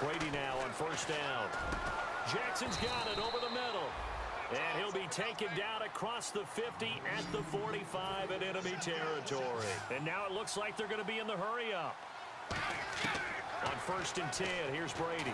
Brady now on first down. Jackson's got it over the middle. And he'll be taken down across the 50 at the 45 in enemy territory. And now it looks like they're going to be in the hurry up. On first and 10, here's Brady.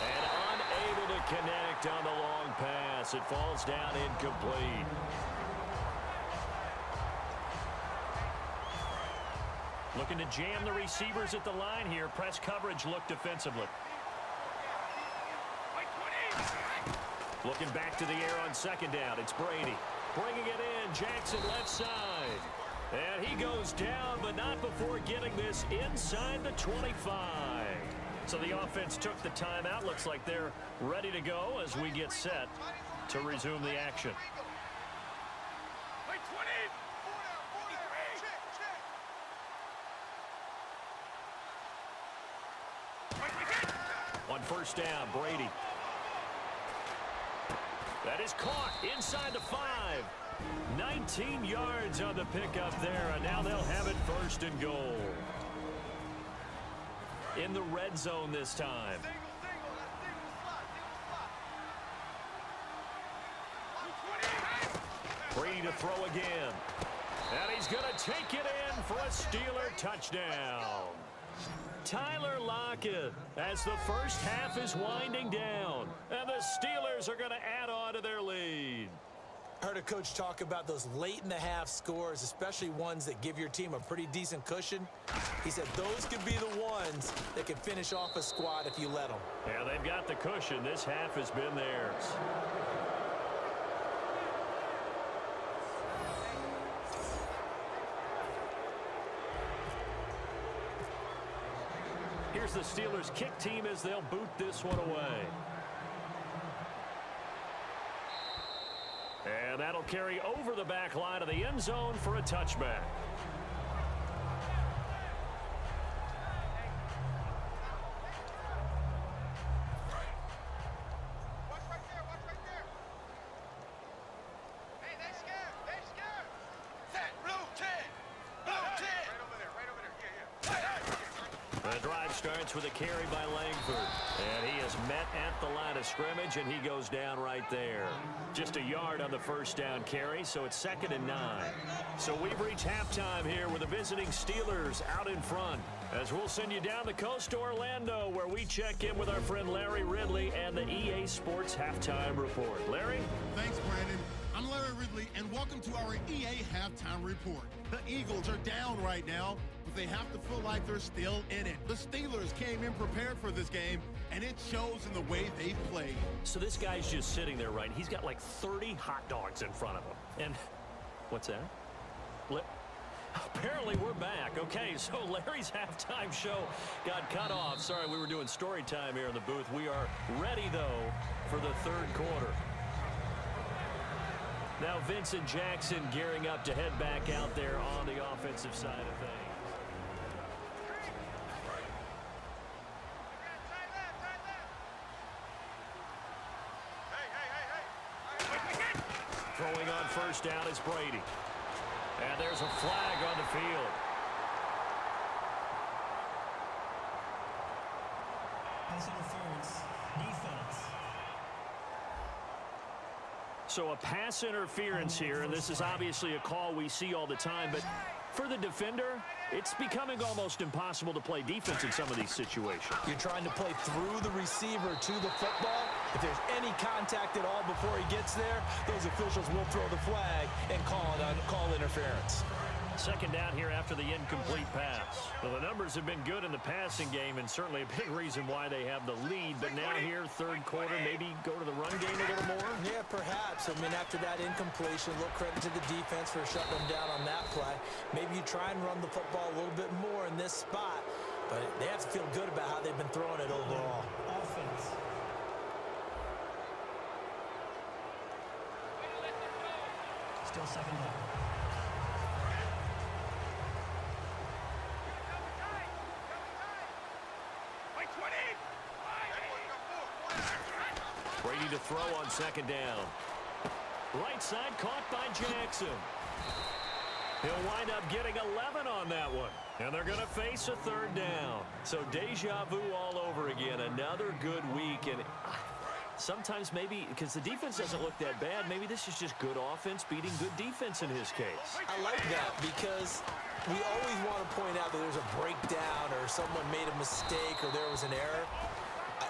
And unable to connect on the long pass. It falls down incomplete. Looking to jam the receivers at the line here. Press coverage look defensively. Looking back to the air on second down. It's Brady. Bringing it in. Jackson left side. And he goes down, but not before getting this inside the 25. So the offense took the timeout. Looks like they're ready to go as we get set to resume the action. On first down, Brady. That is caught inside the 5. 19 yards on the pickup there, and now they'll have it first and goal. In the red zone this time. Brady to throw again. And he's going to take it in for a Steeler touchdown. Tyler Lockett as the first half is winding down. And the Steelers are going to add on to their lead. I heard a coach talk about those late-in-the-half scores, especially ones that give your team a pretty decent cushion. He said those could be the ones that can finish off a squad if you let them. Yeah, they've got the cushion. This half has been theirs. Here's the Steelers' kick team as they'll boot this one away. And that'll carry over the back line of the end zone for a touchback. Hey, they're scared. They're scared. Set, blue 10. Blue 10. Right over there. Right over there. The drive starts with a carry by Langford. And he is met at the line of scrimmage, and he goes down right there. Just a yard on the first down carry, so it's 2nd and 9. So we've reached halftime here with the visiting Steelers out in front. As we'll send you down the coast to Orlando, where we check in with our friend Larry Ridley and the EA Sports Halftime Report. Larry? Thanks, Brandon. I'm Larry Ridley, and welcome to our EA Halftime Report. The Eagles are down right now, but they have to feel like they're still in it. The Steelers came in prepared for this game, and it shows in the way they've played. So this guy's just sitting there, right? He's got like 30 hot dogs in front of him. And what's that? Apparently we're back. Okay, so Larry's halftime show got cut off. Sorry, we were doing story time here in the booth. We are ready, though, for the third quarter. Now Vincent Jackson gearing up to head back out there on the offensive side of things. Throwing on first down is Brady. And there's a flag on the field. Pass interference, defense. So a pass interference here, and this is obviously a call we see all the time, but for the defender, it's becoming almost impossible to play defense in some of these situations. You're trying to play through the receiver to the football. If there's any contact at all before he gets there, those officials will throw the flag and call interference. Second down here after the incomplete pass. Well, the numbers have been good in the passing game, and certainly a big reason why they have the lead. But now here, third quarter, maybe go to the run game a little more? Yeah, perhaps. I mean, after that incompletion, a little credit to the defense for shutting them down on that play. Maybe you try and run the football a little bit more in this spot, but they have to feel good about how they've been throwing it overall. Offense. Still second down. Brady to throw on second down. Right side caught by Jackson. He'll wind up getting 11 on that one. And they're going to face a third down. So deja vu all over again. Another good week. And sometimes maybe, because the defense doesn't look that bad, maybe this is just good offense beating good defense in his case. I like that because we always want to point out that there's a breakdown or someone made a mistake or there was an error.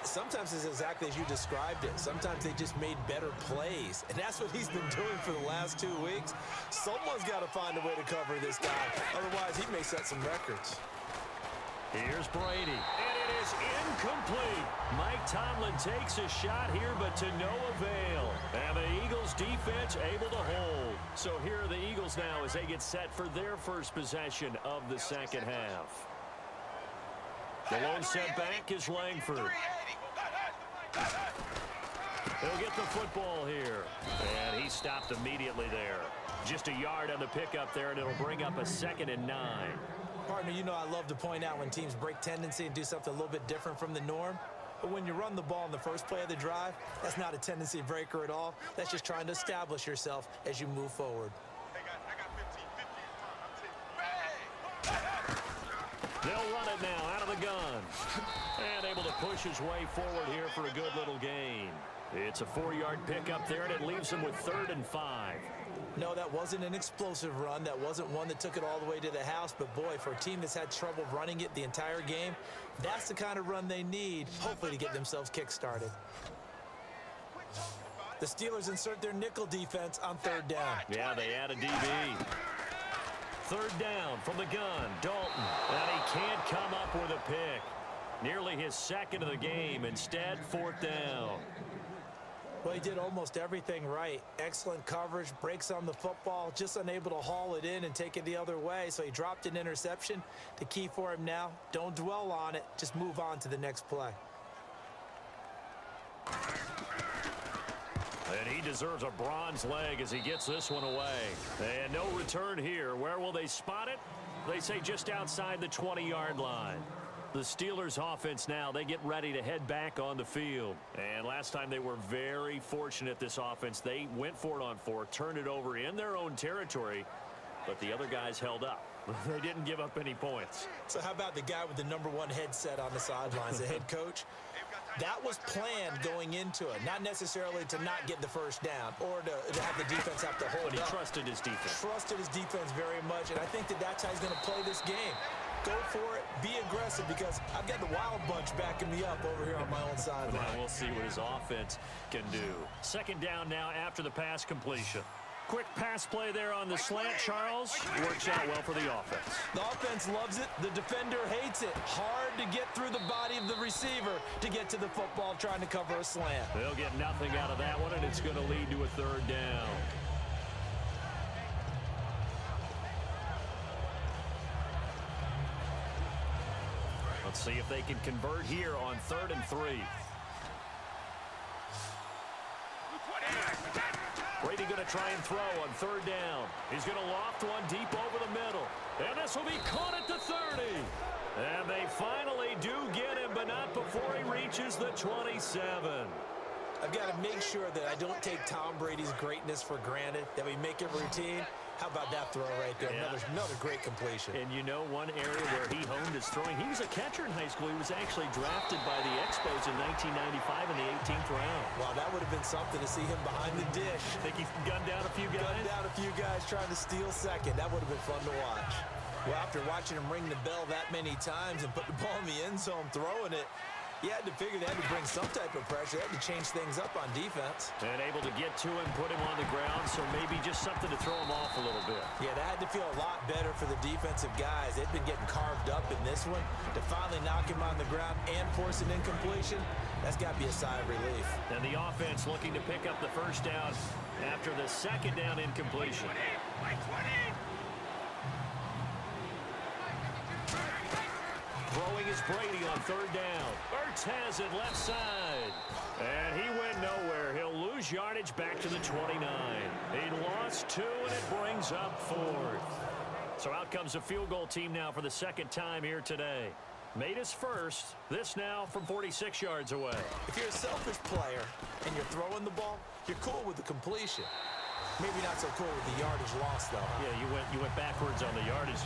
Sometimes it's exactly as you described it. Sometimes they just made better plays. And that's what he's been doing for the last 2 weeks. Someone's got to find a way to cover this guy. Otherwise, he may set some records. Here's Brady. And it is incomplete. Mike Tomlin takes a shot here, but to no avail. And the Eagles defense able to hold. So here are the Eagles now as they get set for their first possession of the second half. The lone setback is Langford. He'll get the football here. And he stopped immediately there. Just a yard on the pickup there, and it'll bring up a 2nd and 9. Partner, you know I love to point out when teams break tendency and do something a little bit different from the norm. But when you run the ball in the first play of the drive, that's not a tendency breaker at all. That's just trying to establish yourself as you move forward. They'll run it now out of the gun. And able to push his way forward here for a good little gain. It's a 4-yard pickup there, and it leaves him with 3rd and 5. No, that wasn't an explosive run. That wasn't one that took it all the way to the house. But, boy, for a team that's had trouble running it the entire game, that's the kind of run they need, hopefully, to get themselves kick-started. The Steelers insert their nickel defense on 3rd down. Yeah, they add a DB. 3rd down from the gun, Dalton. And he can't come up with a pick. Nearly his 2nd of the game. Instead, 4th down. Well, he did almost everything right. Excellent coverage, breaks on the football, just unable to haul it in and take it the other way. So he dropped an interception. The key for him now, don't dwell on it. Just move on to the next play. And he deserves a bronze leg as he gets this one away. And no return here. Where will they spot it? They say just outside the 20-yard line. The Steelers offense now, they get ready to head back on the field. And last time they were very fortunate, this offense. They went for it on 4, turned it over in their own territory, but the other guys held up. They didn't give up any points. So how about the guy with the #1 headset on the sidelines, the head coach? That was planned going into it, not necessarily to not get the first down or to have the defense have to hold But he up. trusted his defense. Trusted his defense very much, and I think that's how he's going to play this game. Go for it, be aggressive, because I've got the wild bunch backing me up over here on my own sideline. Now we'll see what his offense can do. 2nd down now after the pass completion. Quick pass play there on the slant, Charles. Works out well for the offense. The offense loves it. The defender hates it. Hard to get through the body of the receiver to get to the football trying to cover a slant. They'll get nothing out of that one, and it's going to lead to a 3rd down. Let's see if they can convert here on 3rd and 3. Brady going to try and throw on 3rd down. He's going to loft one deep over the middle. And this will be caught at the 30. And they finally do get him, but not before he reaches the 27. I've got to make sure that I don't take Tom Brady's greatness for granted, that we make it routine. How about that throw right there? Yeah. Another great completion. And you know one area where he honed his throwing, he was a catcher in high school. He was actually drafted by the Expos in 1995 in the 18th round. Wow, that would have been something to see him behind the dish. Think he gunned down a few guys? Gunned down a few guys trying to steal second. That would have been fun to watch. Well, after watching him ring the bell that many times and put the ball in the end zone throwing it, you had to figure they had to bring some type of pressure. They had to change things up on defense. And able to get to him, put him on the ground, so maybe just something to throw him off a little bit. Yeah, that had to feel a lot better for the defensive guys. They've been getting carved up in this one. To finally knock him on the ground and force an incompletion, that's got to be a sigh of relief. And the offense looking to pick up the 1st down after the 2nd down incompletion. Throwing is Brady on 3rd down. Ertz has it left side. And he went nowhere. He'll lose yardage back to the 29. He lost 2, and it brings up 4th. So out comes the field goal team now for the 2nd time here today. Made his first. This now from 46 yards away. If you're a selfish player and you're throwing the ball, you're cool with the completion. Maybe not so cool with the yardage loss, though. Huh? Yeah, you went backwards on the yardage.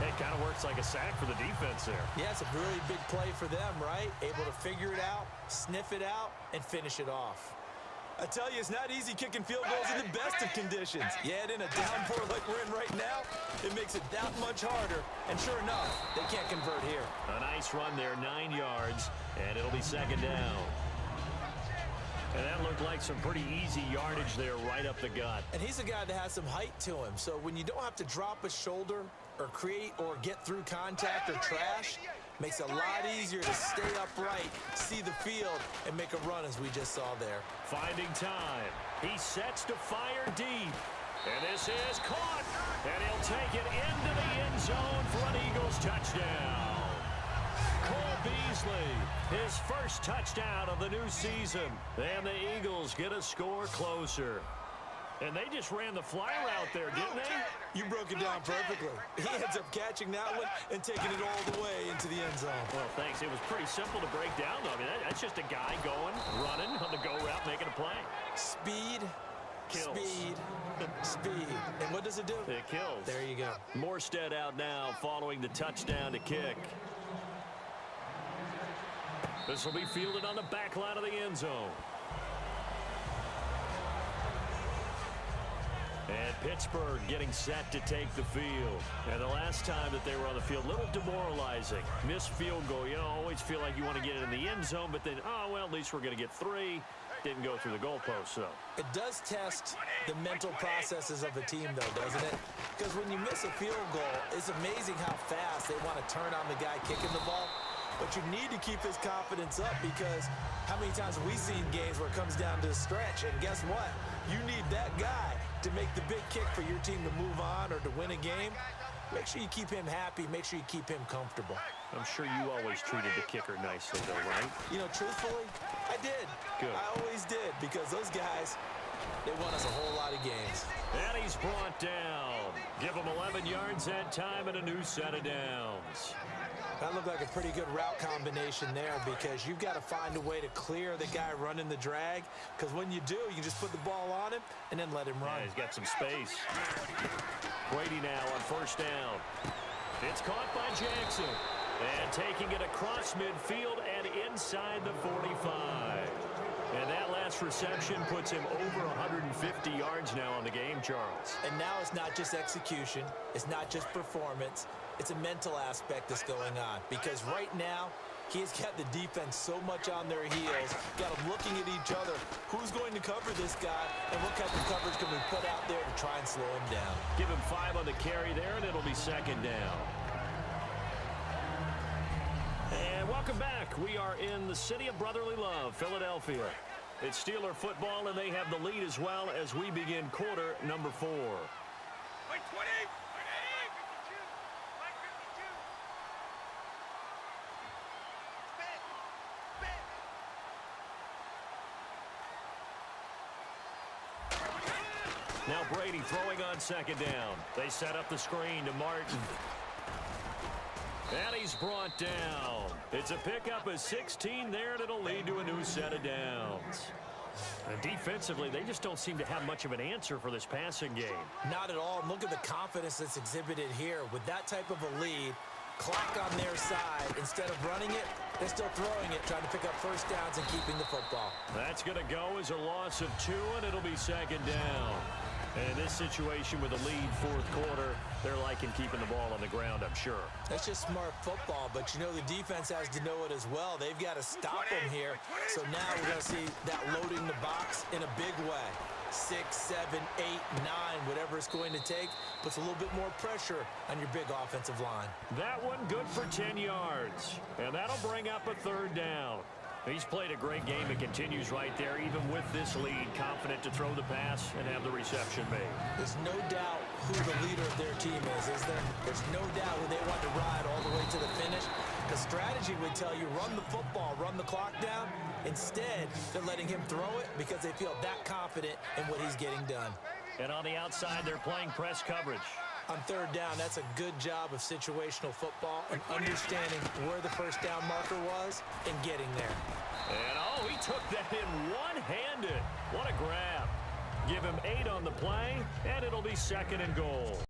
It kind of works like a sack for the defense there. Yeah, it's a really big play for them, right? Able to figure it out, sniff it out, and finish it off. I tell you, it's not easy kicking field goals in the best of conditions. Yet in a downpour like we're in right now, it makes it that much harder. And sure enough, they can't convert here. A nice run there, 9 yards, and it'll be second down. And that looked like some pretty easy yardage there right up the gut. And he's a guy that has some height to him. So when you don't have to drop a shoulder or create or get through contact or trash, makes it a lot easier to stay upright, see the field, and make a run as we just saw there. Finding time. He sets to fire deep. And this is caught. And he'll take it into the end zone for an Eagles touchdown. Cole Beasley, his first touchdown of the new season. And the Eagles get a score closer. And they just ran the fly route there, didn't they? You broke it down perfectly. He ends up catching that one and taking it all the way into the end zone. Well, thanks. It was pretty simple to break down, though. I mean, that's just a guy going, running on the go route, making a play. Speed, Kills. speed, speed. And what does it do? It kills. There you go. Morstead out now following the touchdown to kick. This will be fielded on the back line of the end zone. And Pittsburgh getting set to take the field. And the last time that they were on the field, a little demoralizing. Missed field goal. You know, always feel like you want to get it in the end zone, but then, oh, well, at least we're going to get 3. Didn't go through the goalpost, though. It does test the mental processes of a team, though, doesn't it? Because when you miss a field goal, it's amazing how fast they want to turn on the guy kicking the ball. But you need to keep his confidence up because how many times have we seen games where it comes down to the stretch? And guess what? You need that guy to make the big kick for your team to move on or to win a game. Make sure you keep him happy. Make sure you keep him comfortable. I'm sure you always treated the kicker nicely, though, right? You know, truthfully, I did. Good. I always did because those guys, they won us a whole lot of games. And he's brought down. Give him 11 yards that time and a new set of downs. That looked like a pretty good route combination there because you've got to find a way to clear the guy running the drag because when you do, you just put the ball on him and then let him run. Yeah, he's got some space. Brady now on first down. It's caught by Jackson. And taking it across midfield and inside the 45. And that last reception puts him over 150 yards now on the game, Charles. And now it's not just execution. It's not just performance. It's a mental aspect that's going on because right now he's got the defense so much on their heels, got them looking at each other. Who's going to cover this guy and what kind of coverage can we put out there to try and slow him down? Give him 5 on the carry there, and it'll be second down. And welcome back. We are in the city of brotherly love, Philadelphia. It's Steeler football, and they have the lead as well as we begin quarter number 4. Wait, 20. Now Brady throwing on second down. They set up the screen to Martin. And he's brought down. It's a pickup of 16 there, and it'll lead to a new set of downs. And defensively, they just don't seem to have much of an answer for this passing game. Not at all. And look at the confidence that's exhibited here. With that type of a lead, clock on their side, instead of running it, they're still throwing it, trying to pick up first downs and keeping the football. That's going to go as a loss of 2, and it'll be second down. And in this situation with a lead fourth quarter, they're liking keeping the ball on the ground, I'm sure. That's just smart football, but you know the defense has to know it as well. They've got to stop them here. So now we're going to see that loading the box in a big way. 6, 7, 8, 9, whatever it's going to take, puts a little bit more pressure on your big offensive line. That one good for 10 yards, and that'll bring up a third down. He's played a great game and continues right there, even with this lead, confident to throw the pass and have the reception made. There's no doubt who the leader of their team is there? There's no doubt who they want to ride all the way to the finish. The strategy would tell you run the football, run the clock down. Instead, they're letting him throw it because they feel that confident in what he's getting done. And on the outside, they're playing press coverage. On third down, that's a good job of situational football and understanding where the first down marker was and getting there. And, oh, he took that in one-handed. What a grab. Give him 8 on the play, and it'll be 2nd and goal.